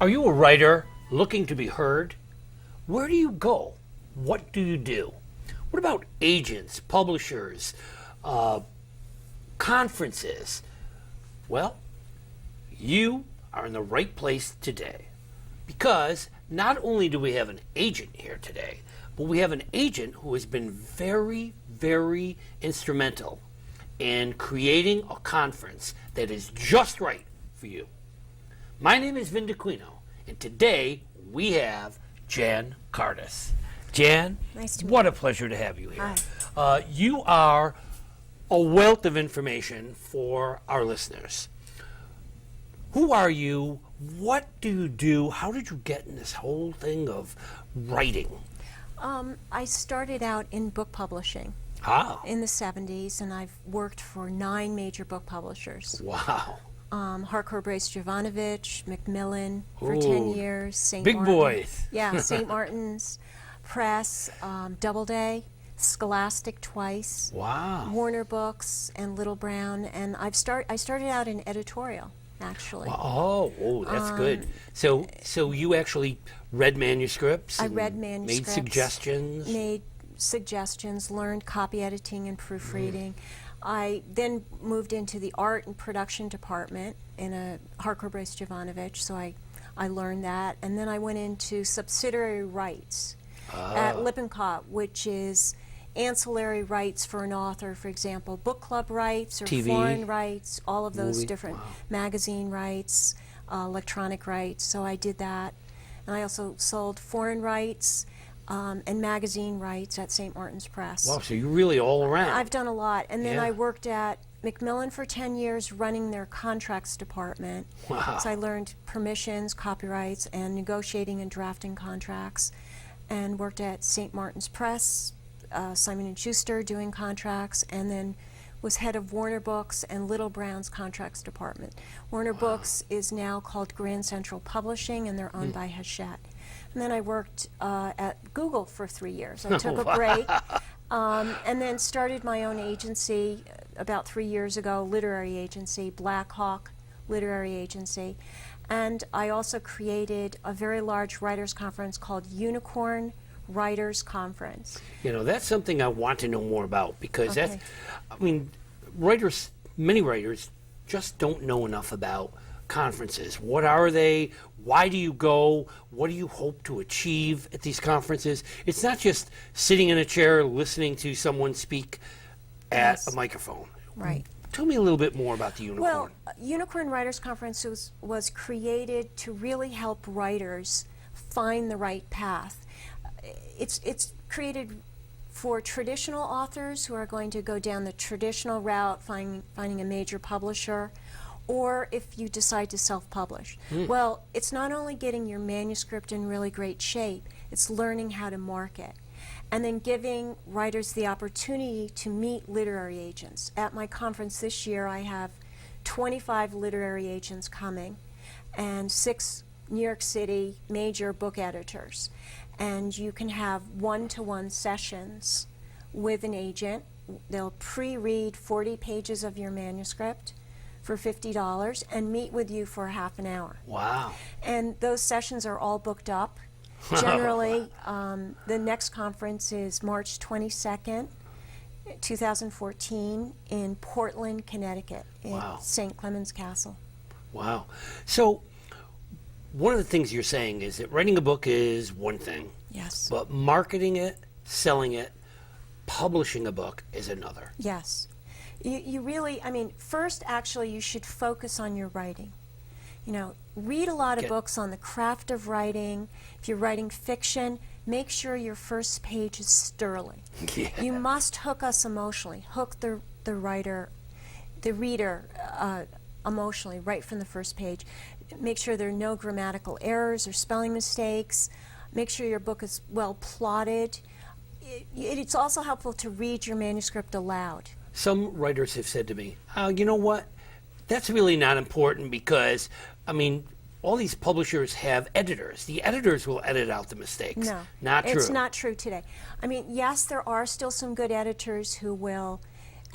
Are you a writer looking to be heard? Where do you go? What do you do? What about agents, publishers, conferences? Well, you are in the right place today, because not only do we have an agent here today, but we have an agent who has been very, very instrumental in creating a conference that is just right for you. My name is Vin Dacquino, and today we have Jan Cardis. Jan, nice to meet what you. a pleasure to have you here. Hi. You are a wealth of information for our listeners. Who are you? What do you do? How did you get in this whole thing of writing? I started out in book publishing in the 70s, and I've worked for 9 major book publishers. Wow. Harcourt Brace Jovanovich, Macmillan for Ooh, 10 years. St. big Martin. boys. Yeah, St. Martin's Press, Doubleday, Scholastic twice, Wow. Warner Books, and Little Brown. And I started out in editorial, actually. Oh, that's good. So you actually read manuscripts? I and read manuscripts. Made suggestions? Made suggestions, learned copy editing and proofreading. I then moved into the art and production department in a Harcourt Brace Jovanovich, so I learned that. And then I went into subsidiary rights at Lippincott, which is ancillary rights for an author, for example, book club rights or TV, foreign rights, all of those movie. different Wow. magazine rights, electronic rights. So I did that. And I also sold foreign rights and magazine rights at St. Martin's Press. Wow, so you're really all around. I've done a lot. And then Yeah. I worked at Macmillan for 10 years running their contracts department. Wow. So I learned permissions, copyrights, and negotiating and drafting contracts. And worked at St. Martin's Press, Simon & Schuster doing contracts, and then was head of Warner Books and Little Brown's contracts department. Warner Books is now called Grand Central Publishing, and they're owned by Hachette. And then I worked at Google for 3 years. I took a break and then started my own agency about 3 years ago, literary agency, Black Hawk Literary Agency. And I also created a very large writers conference called Unicorn Writers Conference. You know, that's something I want to know more about, because Okay. that's, I mean, many writers just don't know enough about conferences. What are they? Why do you go? What do you hope to achieve at these conferences? It's not just sitting in a chair listening to someone speak at Yes. a microphone. Right. Tell me a little bit more about the Unicorn. Well, Unicorn Writers Conference was created to really help writers find the right path. It's created for traditional authors who are going to go down the traditional route, finding a major publisher, or if you decide to self-publish. Well, it's not only getting your manuscript in really great shape, it's learning how to market. And then giving writers the opportunity to meet literary agents. At my conference this year, I have 25 literary agents coming and 6 New York City major book editors. And you can have one-to-one sessions with an agent. They'll pre-read 40 pages of your manuscript for $50 and meet with you for half an hour. Wow. And those sessions are all booked up. Generally, the next conference is March 22nd, 2014 in Portland, Connecticut, in Wow. St. Clemens Castle. Wow. So one of the things you're saying is that writing a book is one thing, Yes. but marketing it, selling it, publishing a book is another. Yes. You really, I mean, first, actually, you should focus on your writing. You know, read a lot of Okay. books on the craft of writing. If you're writing fiction, make sure your first page is sterling. Yeah. You must hook us emotionally, hook the reader emotionally right from the first page. Make sure there are no grammatical errors or spelling mistakes. Make sure your book is well plotted. It's also helpful to read your manuscript aloud. Some writers have said to me, oh, you know what? That's really not important, because, I mean, all these publishers have editors. The editors will edit out the mistakes. No, Not true. it's not true today. I mean, yes, there are still some good editors who will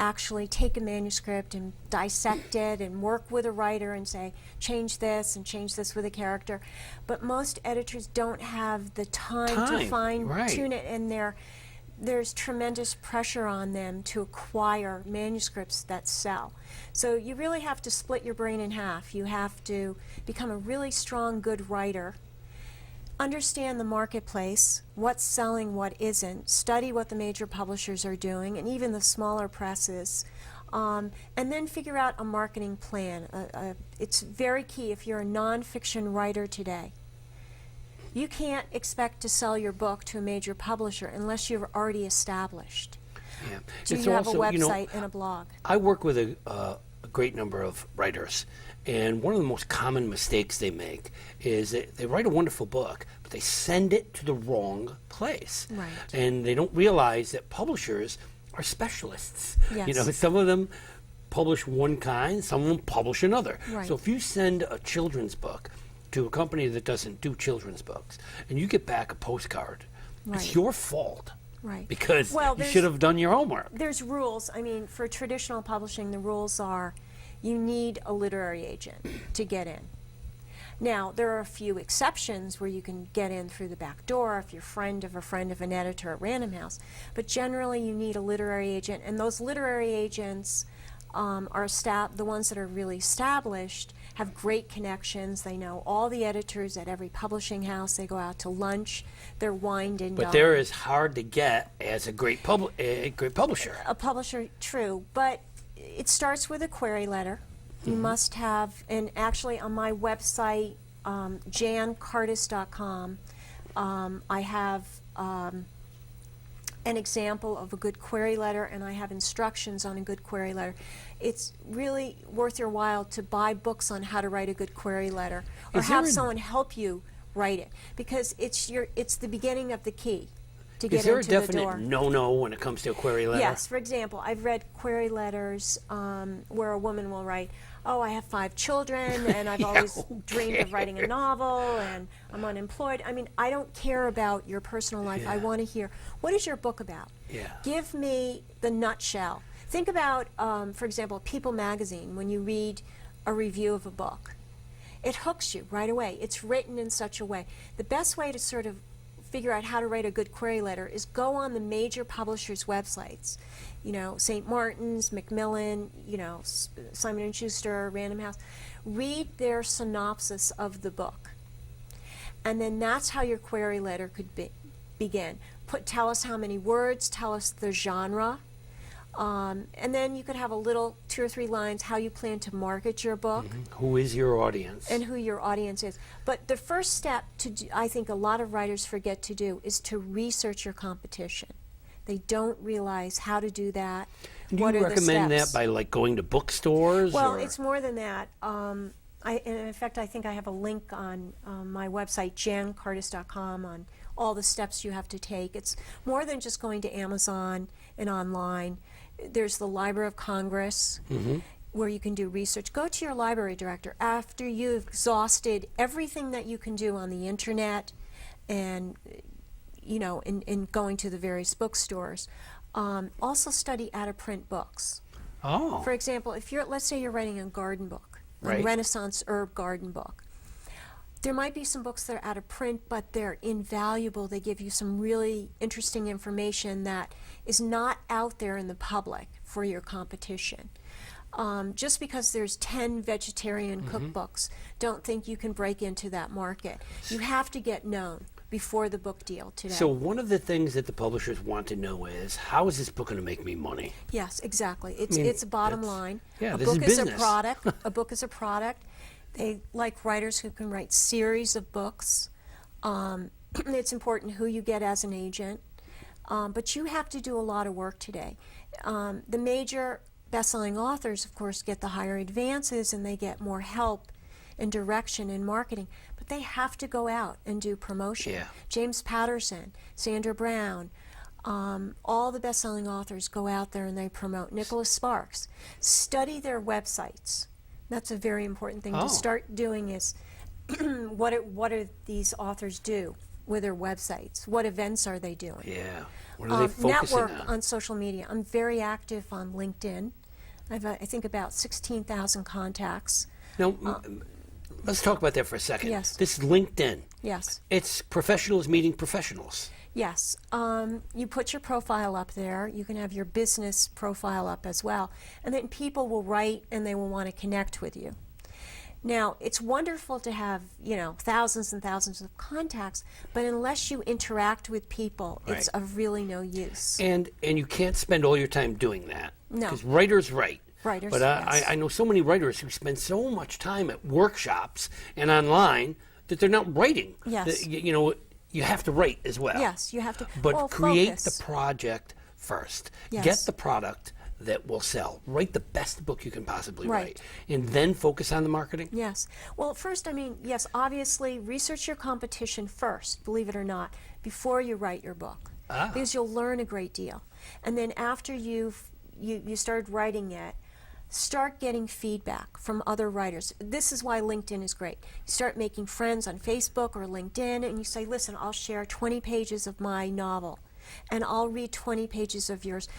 actually take a manuscript and dissect it and work with a writer and say, change this and change this with a character. But most editors don't have the time to fine-tune it, and there's tremendous pressure on them to acquire manuscripts that sell. So you really have to split your brain in half. You have to become a really strong, good writer, understand the marketplace, what's selling, what isn't, study what the major publishers are doing, and even the smaller presses, and then figure out a marketing plan. It's very key if you're a nonfiction writer today. You can't expect to sell your book to a major publisher unless you're already established. Yeah. Do you have a website and a blog? I work with a great number of writers, and one of the most common mistakes they make is that they write a wonderful book, but they send it to the wrong place. Right. And they don't realize that publishers are specialists. Yes. You know, some of them publish one kind, some of them publish another. Right. So if you send a children's book to a company that doesn't do children's books, and you get back a postcard, Right. it's your fault. Right. Because Well, you should have done your homework. There's rules. I mean, for traditional publishing, the rules are you need a literary agent to get in. Now, there are a few exceptions where you can get in through the back door if you're friend of an editor at Random House. But generally, you need a literary agent, and those literary agents are the ones that are really established, have great connections. They know all the editors at every publishing house. They go out to lunch. They're wined and But dined. they're as hard to get as a great publisher. A publisher, true, but it starts with a query letter. You must have, and actually on my website, jancardis.com, I have an example of a good query letter, and I have instructions on a good query letter. It's really worth your while to buy books on how to write a good query letter, or have someone help you write it, because it's the beginning of the key to get Is there a into the door. definite no-no when it comes to a query letter? Yes. For example, I've read query letters where a woman will write, oh, I have 5 children, and I've always dreamed of writing a novel, and I'm unemployed. I mean, I don't care about your personal life. I want to hear, what is your book about? Yeah. Give me the nutshell. Think about, for example, People magazine, when you read a review of a book. It hooks you right away. It's written in such a way. The best way to sort of figure out how to write a good query letter is go on the major publishers' websites. You know, St. Martin's, Macmillan, you know, Simon & Schuster, Random House. Read their synopsis of the book. And then that's how your query letter could begin. Tell us how many words, tell us the genre, and then you could have a little 2 or 3 lines how you plan to market your book. Who is your audience? And who your audience is. But the first step I think a lot of writers forget to do is to research your competition. They don't realize how to do that. Do you recommend that by like going to bookstores? Well, or? it's more than that. And in fact, I think I have a link on my website, jancardis.com, on all the steps you have to take. It's more than just going to Amazon and online. There's the Library of Congress, where you can do research. Go to your library director after you've exhausted everything that you can do on the internet and, you know, in going to the various bookstores. Also study out-of-print books. Oh. For example, if let's say you're writing a garden book, a Right. Renaissance herb garden book. There might be some books that are out of print, but they're invaluable. They give you some really interesting information that is not out there in the public for your competition. Just because there's 10 vegetarian cookbooks, don't think you can break into that market. You have to get known before the book deal today. So one of the things that the publishers want to know is, how is this book going to make me money? Yes, exactly. It's a bottom line. Yeah, A this book is is a business. product. A book is a product. They like writers who can write series of books. It's important who you get as an agent. But you have to do a lot of work today. The major best-selling authors, of course, get the higher advances and they get more help and direction in marketing. But they have to go out and do promotion. Yeah. James Patterson, Sandra Brown, all the best-selling authors go out there and they promote. Nicholas Sparks. Study their websites. That's a very important thing to start doing is what do these authors do with their websites? What events are they doing? Yeah. What are they focusing network on social media. I'm very active on LinkedIn. I have, I think, about 16,000 contacts. Now, let's talk about that for a second. Yes. This is LinkedIn. Yes. It's professionals meeting professionals. Yes. You put your profile up there. You can have your business profile up as well. And then people will write and they will want to connect with you. Now, it's wonderful to have, thousands and thousands of contacts, but unless you interact with people, it's of really no use. And you can't spend all your time doing that. No. Because writers write. Writers, But yes. I know so many writers who spend so much time at workshops and online that they're not writing. Yes. You have to write as well. Yes, you have to. But create focus. the project first. Yes. Get the product that will sell. Write the best book you can possibly Right. write. And then focus on the marketing. Yes. Well, first, yes, obviously, research your competition first, believe it or not, before you write your book. Because you'll learn a great deal. And then after you started writing it, start getting feedback from other writers. This is why LinkedIn is great. You start making friends on Facebook or LinkedIn, and you say, listen, I'll share 20 pages of my novel. And I'll read 20 pages of yours.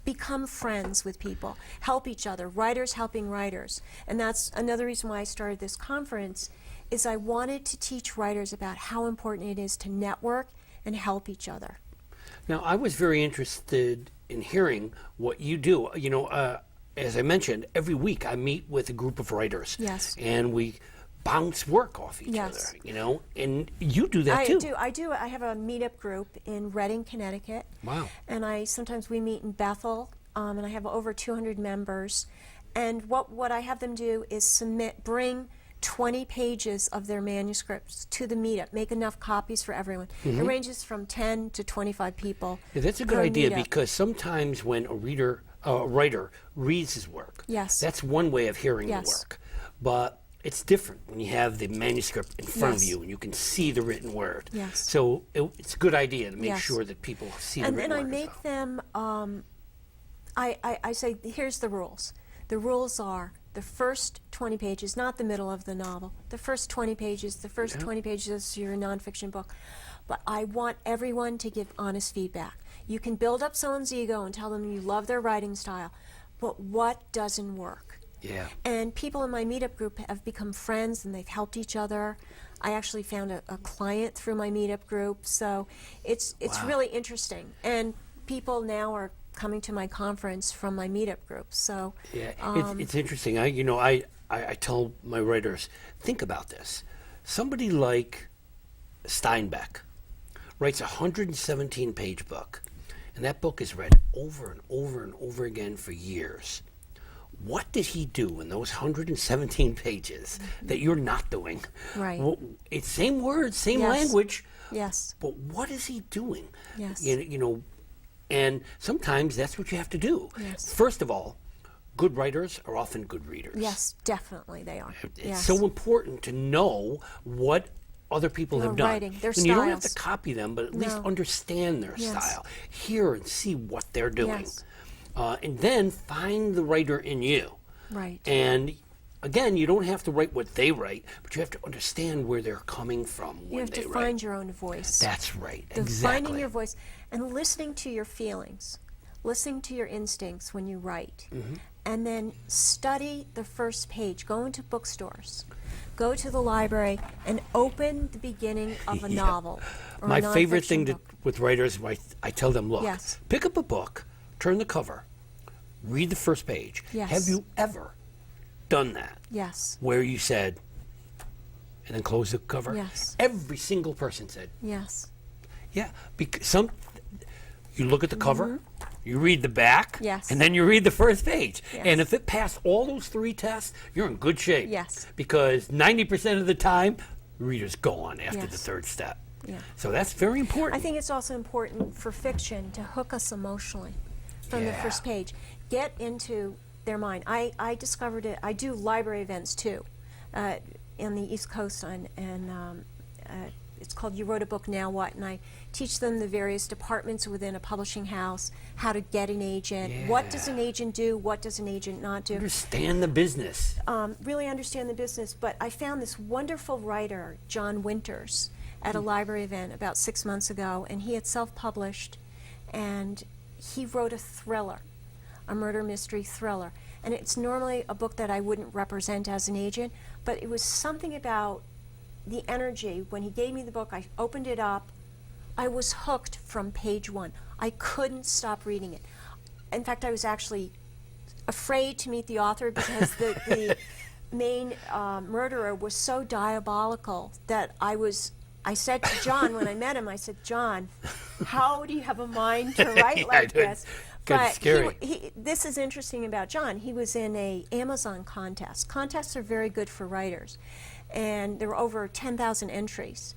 Become friends with people. Help each other. Writers helping writers. And that's another reason why I started this conference, is I wanted to teach writers about how important it is to network and help each other. Now, I was very interested in hearing what you do. As I mentioned, every week I meet with a group of writers. Yes. And we bounce work off each Yes. other, and you do that too. I do. I have a meetup group in Reading, Connecticut. Wow. And sometimes we meet in Bethel, and I have over 200 members. And what I have them do is bring 20 pages of their manuscripts to the meetup, make enough copies for everyone. It ranges from 10 to 25 people. Yeah, that's a good per idea, meetup. because sometimes when a writer reads his work, Yes. that's one way of hearing the Yes. work. But it's different when you have the manuscript in front of Yes. you and you can see the written word. Yes. So it's a good idea to make Yes. sure that people see the And written then I word. as make well. them, I say, here's the rules. The rules are the first 20 pages, not the middle of the novel. The first 20 pages, is your nonfiction book. But I want everyone to give honest feedback. You can build up someone's ego and tell them you love their writing style, but what doesn't work? Yeah. And people in my meetup group have become friends and they've helped each other. I actually found a client through my meetup group, so it's Wow. really interesting. And people now are coming to my conference from my meetup group. So Yeah, it's interesting. I tell my writers, think about this. Somebody like Steinbeck writes a 117-page book, and that book is read over and over and over again for years. What did he do in those 117 pages that you're not doing? Right. Well, it's same words, same Yes. language, yes, but what is he doing? Yes. And sometimes that's what you have to do. Yes. First of all, good writers are often good readers. yes, definitely they are. It's yes. so important to know what other people Their have done. writing, their and you don't have to styles. copy them, but at least No. understand their Yes. style. Hear and see what they're doing. Yes. And then find the writer in you. Right. And again, you don't have to write what they write, but you have to understand where they're coming from when You have they to write. find your own voice. That's right. The Exactly. Finding your voice and listening to your feelings, listening to your instincts when you write, Mm-hmm. and then study the first page. Go into bookstores, go to the library, and open the beginning of a Yeah. novel. Or My a favorite nonfiction thing book. with writers, I tell them, look, Yes. pick up a book, turn the cover, read the first page. Yes. Have you ever done that? Yes. Where you said, and then close the cover? Yes. Every single person said, Yes. yeah. Because you look at the cover, you read the back, Yes. and then you read the first page. Yes. And if it passed all those three tests, you're in good shape. Yes. Because 90% of the time, readers go on after the Yes. third step. Yeah. So that's very important. I think it's also important for fiction to hook us emotionally from the Yeah. first page. Get into their mind. I discovered it. I do library events too, in the East Coast, and it's called You Wrote a Book, Now What? And I teach them the various departments within a publishing house, how to get an agent, what does an agent do, what does an agent not do. Understand the business. Really understand the business. But I found this wonderful writer, John Winters, at a library event about 6 months ago, and he had self-published, and he wrote a thriller, a murder mystery thriller. And it's normally a book that I wouldn't represent as an agent, but it was something about the energy. When he gave me the book, I opened it up. I was hooked from page one. I couldn't stop reading it. In fact, I was actually afraid to meet the author because the main murderer was so diabolical that I said to John when I met him, I said, John, how do you have a mind to write like this? But this is interesting about John. He was in a Amazon contest. Contests are very good for writers, and there were over 10,000 entries.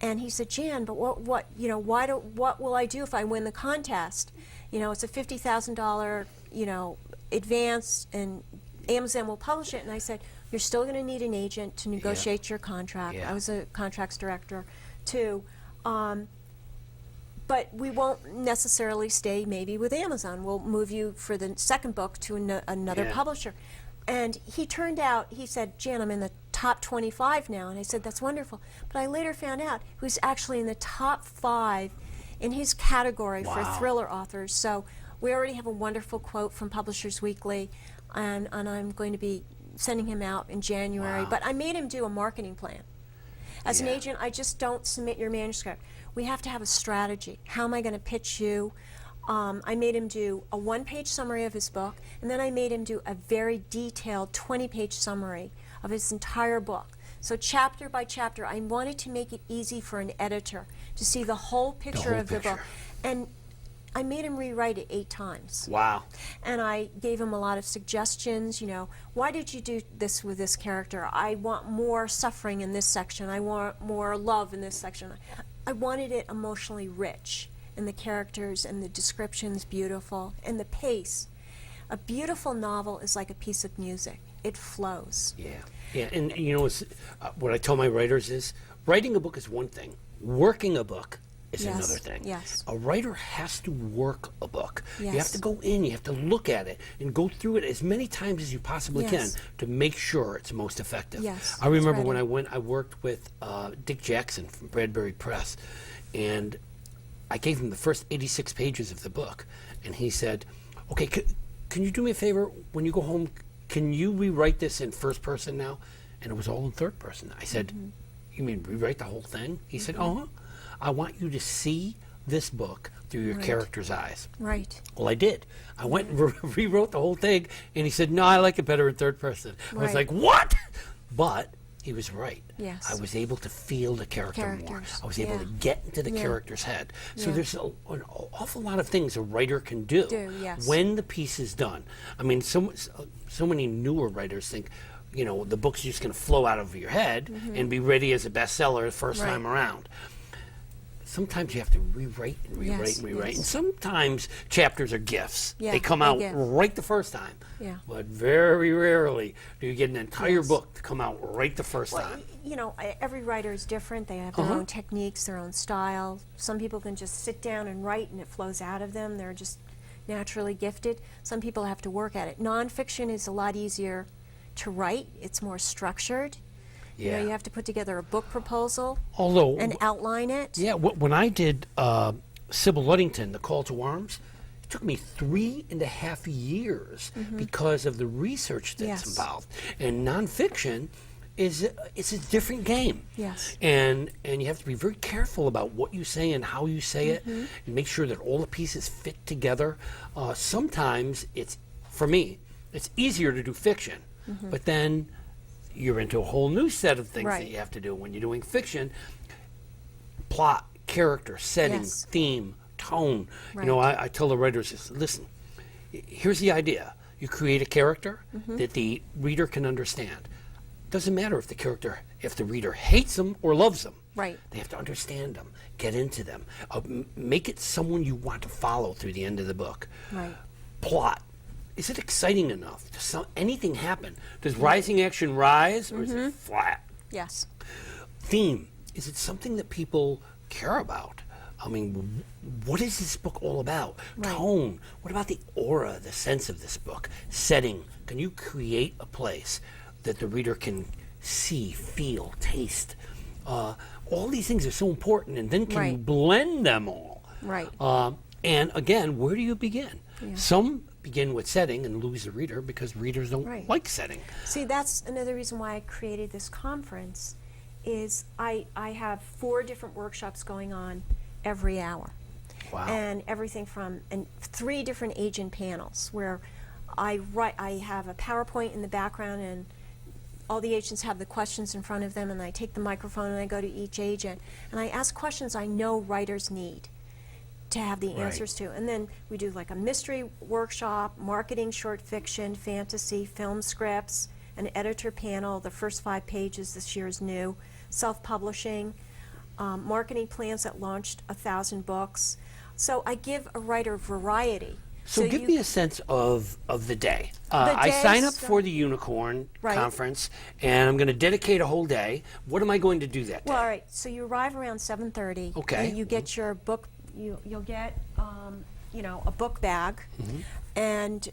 And he said, Jan, but what will I do if I win the contest? You know, it's a $50,000, advance, and Amazon will publish it. And I said, you're still going to need an agent to negotiate your contract. I was a contracts director too. But we won't necessarily stay maybe with Amazon. We'll move you for the second book to another publisher. And he said, Jan, I'm in the top 25 now. And I said, that's wonderful. But I later found out he was actually in the top 5 in his category for thriller authors. So we already have a wonderful quote from Publishers Weekly, and I'm going to be sending him out in January. But I made him do a marketing plan. As an agent, I just don't submit your manuscript. We have to have a strategy. How am I going to pitch you? I made him do a 1-page summary of his book, and then I made him do a very detailed 20-page summary of his entire book. So chapter by chapter, I wanted to make it easy for an editor to see the whole picture of the book. And I made him rewrite it 8 times. Wow. And I gave him a lot of suggestions, why did you do this with this character? I want more suffering in this section. I want more love in this section. I wanted it emotionally rich, and the characters and the descriptions beautiful, and the pace. A beautiful novel is like a piece of music. It flows. Yeah, and what I tell my writers is, writing a book is one thing. Working a book is another thing. Yes. A writer has to work a book. Yes. You have to go in, you have to look at it, and go through it as many times as you possibly can to make sure it's most effective. Yes. I remember when I worked with Dick Jackson from Bradbury Press, and I gave him the first 86 pages of the book, and he said, okay, can you do me a favor? When you go home, can you rewrite this in first person now? And it was all in third person. I said, you mean rewrite the whole thing? He said, I want you to see this book through your character's eyes. Right. Well, I did. I went and rewrote the whole thing, and he said, no, I like it better in third person. I was like, what? But he was right. Yes. I was able to feel the character more. I was able to get into the character's head. So there's an awful lot of things a writer can do when the piece is done. I mean, so many newer writers think, the book's just going to flow out of your head and be ready as a bestseller the first time around. Sometimes you have to rewrite and rewrite and rewrite. And sometimes chapters are gifts. They come out right the first time. But very rarely do you get an entire book to come out right the first time. Every writer is different. They have their own techniques, their own style. Some people can just sit down and write and it flows out of them. They're just naturally gifted. Some people have to work at it. Nonfiction is a lot easier to write. It's more structured. You have to put together a book proposal and outline it. Yeah, when I did Sybil Luddington, The Call to Arms, it took me 3.5 years because of the research that's involved. And nonfiction it's a different game. Yes. And you have to be very careful about what you say and how you say it, and make sure that all the pieces fit together. Sometimes for me, it's easier to do fiction, but then you're into a whole new set of things that you have to do when you're doing fiction. Plot, character, setting, theme, tone. I tell the writers, listen, here's the idea. You create a character that the reader can understand. Doesn't matter if the reader hates them or loves them. Right. They have to understand them, get into them, make it someone you want to follow through the end of the book. Right. Plot. Is it exciting enough? Does anything happen? Does rising action rise, or is it flat? Yes. Theme. Is it something that people care about? I mean, what is this book all about? Right. Tone. What about the aura, the sense of this book? Setting. Can you create a place that the reader can see, feel, taste? All these things are so important, and then can you blend them all? Right. And again, where do you begin? Yeah. Some begin with setting and lose the reader because readers don't Right. like setting. See, that's another reason why I created this conference, is I have 4 different workshops going on every hour. Wow. And everything from 3 different agent panels where I have a PowerPoint in the background, and all the agents have the questions in front of them, and I take the microphone and I go to each agent and I ask questions I know writers need to have the answers to. And then we do like a mystery workshop, marketing, short fiction, fantasy, film scripts, an editor panel. The first 5 pages this year is new. Self-publishing, marketing plans that launched 1,000 books. So I give a writer variety. So give me a sense of the day. I sign up for the Unicorn Conference, and I'm going to dedicate a whole day. What am I going to do that day? Well, all right. So you arrive around 7:30. Okay. You get your book. You'll get a book bag, and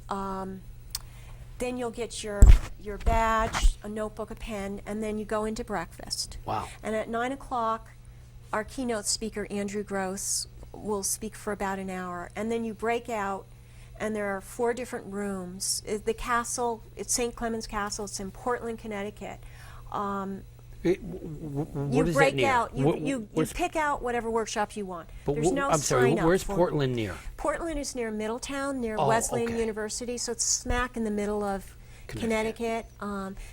then you'll get your badge, a notebook, a pen, and then you go into breakfast. Wow. And at 9 o'clock, our keynote speaker, Andrew Gross, will speak for about an hour, and then you break out, and there are 4 different rooms. The castle, it's St. Clements Castle. It's in Portland, Connecticut. What is that near? You pick out whatever workshop you want. But There's no I'm sorry, sign up where's for it. Portland near? Portland is near Middletown, near Oh, Wesleyan okay. University, so it's smack in the middle of Connecticut.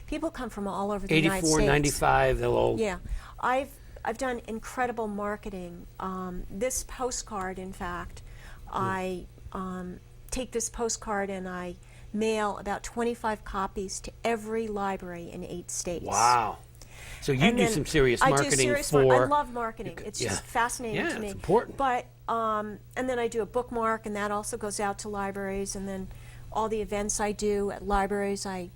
People come from all over the United 84, States. 95, they'll all... Yeah, I've done incredible marketing. This postcard, in fact, I take this postcard and I mail about 25 copies to every library in 8 states. Wow. So you And do then some serious I marketing do serious for... I love marketing. It's Yeah. just fascinating Yeah, to me. it's important. But and then I do a bookmark, and that also goes out to libraries. And then all the events I do at libraries, I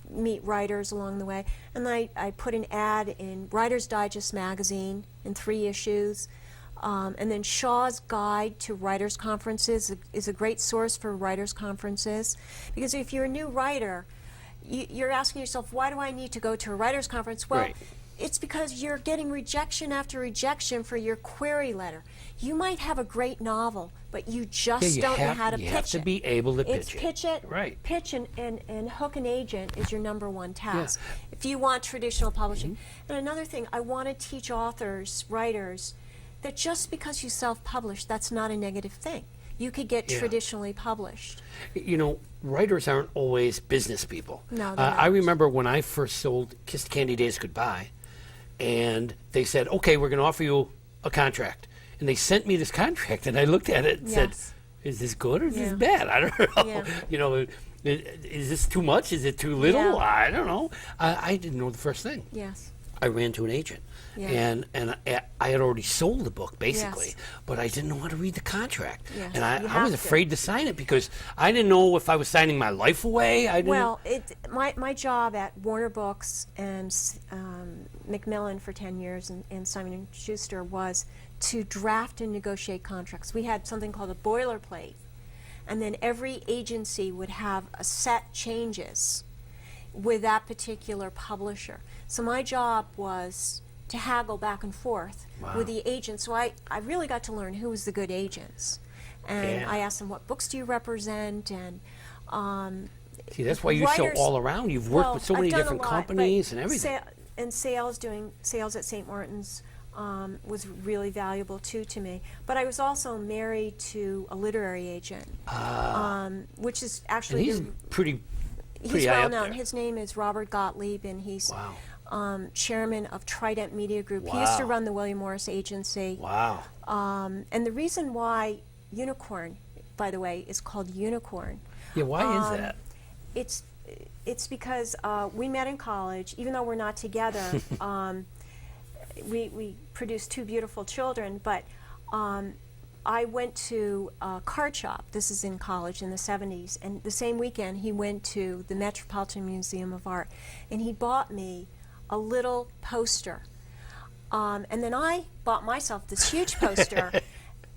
meet writers along the way. And I put an ad in Writer's Digest magazine in 3 issues. And then Shaw's Guide to Writers' Conferences is a great source for writers' conferences. Because if you're a new writer, you're asking yourself, why do I need to go to a writers' conference? Well, Right. it's because you're getting rejection after rejection for your query letter. You might have a great novel, but you just don't know how to pitch it. You have to be able to It's pitch it. Right. Pitch and hook an agent is your number 1 task. If you want traditional publishing. And another thing, I want to teach authors, writers, that just because you self-publish, that's not a negative thing. You could get traditionally published. You know, writers aren't always business people. No, they're I not. remember when I first sold Kissed Candy Days Goodbye, and they said, okay, we're going to offer you a contract. And they sent me this contract, and I looked at it and said, Yes. is this good or is this Yeah. bad? I don't know. Yeah. You know, is this too much? Is it too little? Yeah. I don't know. I didn't know the first thing. Yes. I ran to an agent, Yeah. and I had already sold the book basically, Yes. but I didn't know how to read the contract, Yes, and you I was have to. afraid to sign it because I didn't know if I was signing my life away. I didn't. Well, my job at Warner Books and Macmillan for 10 years and Simon & Schuster was to draft and negotiate contracts. We had something called a boilerplate, and then every agency would have a set changes with that particular publisher. So my job was to haggle back and forth with the agents. So I really got to learn who was the good agents. And Yeah. I asked them, what books do you represent? And See, that's why you're so writers- all around. You've worked well, with so I've many done a different lot, companies but and everything. Doing sales at St. Martin's was really valuable too to me. But I was also married to a literary agent, which is And actually he's pretty he's high well up known. there. His name is Robert Gottlieb, and he's Wow. chairman of Trident Media Group. He used to Wow. run the William Morris Agency. Wow. And the reason why Unicorn, by the way, is called Unicorn. Yeah, why is that? It's because we met in college. Even though we're not together, we produced 2 beautiful children. But I went to a card shop. This is in college in the 70s. And the same weekend, he went to the Metropolitan Museum of Art. And he bought me a little poster. And then I bought myself this huge poster.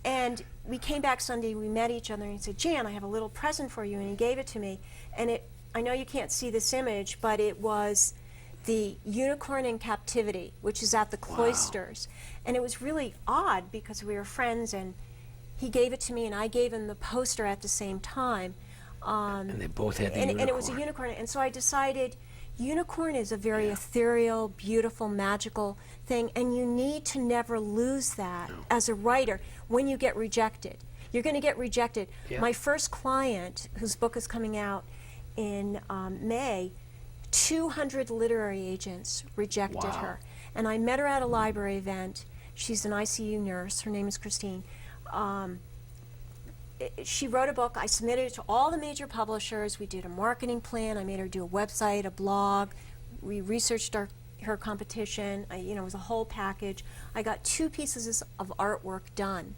And we came back Sunday, we met each other, and he said, Jan, I have a little present for you. And he gave it to me. And I know you can't see this image, but it was the Unicorn in Captivity, which is at the Cloisters. And it was really odd because we were friends, and he gave it to me, and I gave him the poster at the same time. And they both had the and unicorn. it was a unicorn. And so I decided unicorn is a very ethereal, beautiful, magical thing, and you need to never lose that as a writer when you get rejected. You're going to get rejected. Yeah. My first client, whose book is coming out in May, 200 literary agents rejected Wow. her. And I met her at a library event. She's an ICU nurse. Her name is Christine. She wrote a book. I submitted it to all the major publishers. We did a marketing plan. I made her do a website, a blog. We researched her competition. It was a whole package. I got 2 pieces of artwork done.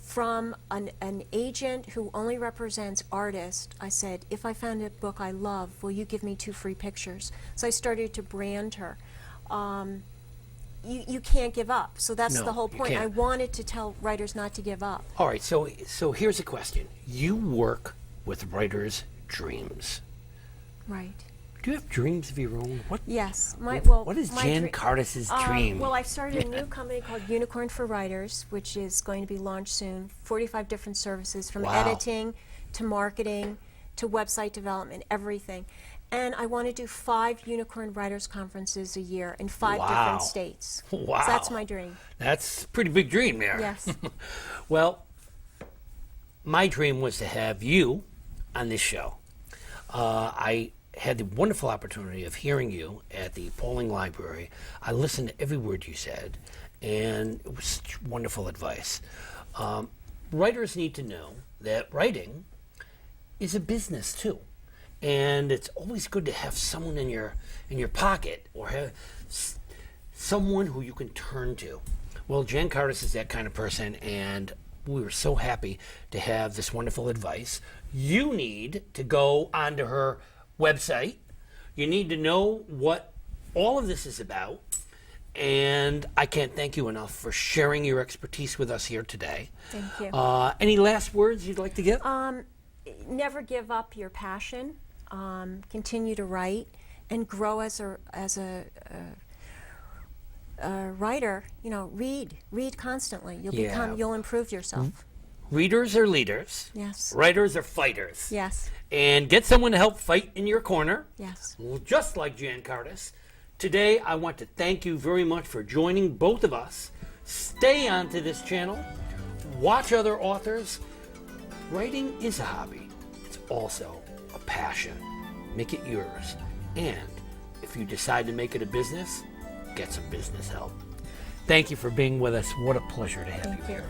From an agent who only represents artists, I said, if I found a book I love, will you give me 2 free pictures? So I started to brand her. You can't give up. So that's No, the whole you point. can't. I wanted to tell writers not to give up. All right, so here's a question. You work with writers' dreams. Right. Do you have dreams of your own? What? Yes. What is my Jan dre- Cardis' dream? Well, I've started a new company called Unicorn for Writers, which is going to be launched soon. 45 different services, from Wow. editing to marketing to website development, everything. And I want to do 5 Unicorn Writers Conferences a year in 5 Wow. different states. Wow. So that's my dream. That's a pretty big dream there. Yes. Well, my dream was to have you on this show. I had the wonderful opportunity of hearing you at the polling library. I listened to every word you said, and it was such wonderful advice. Writers need to know that writing is a business too, and it's always good to have someone in your pocket, or have someone who you can turn to. Well, Jan Cardis is that kind of person, and we were so happy to have this wonderful advice. You need to go onto her website. You need to know what all of this is about. And I can't thank you enough for sharing your expertise with us here today. Thank you. Any last words you'd like to give? Never give up your passion. Continue to write and grow as a writer. Read constantly. You'll improve yourself. Readers are leaders. Yes. Writers are fighters. Yes. And get someone to help fight in your corner. Yes. Just like Jan Cardis. Today, I want to thank you very much for joining both of us. Stay on to this channel. Watch other authors. Writing is a hobby. It's also a passion. Make it yours. And if you decide to make it a business, get some business help. Thank you for being with us. What a pleasure to have you Thank you. here.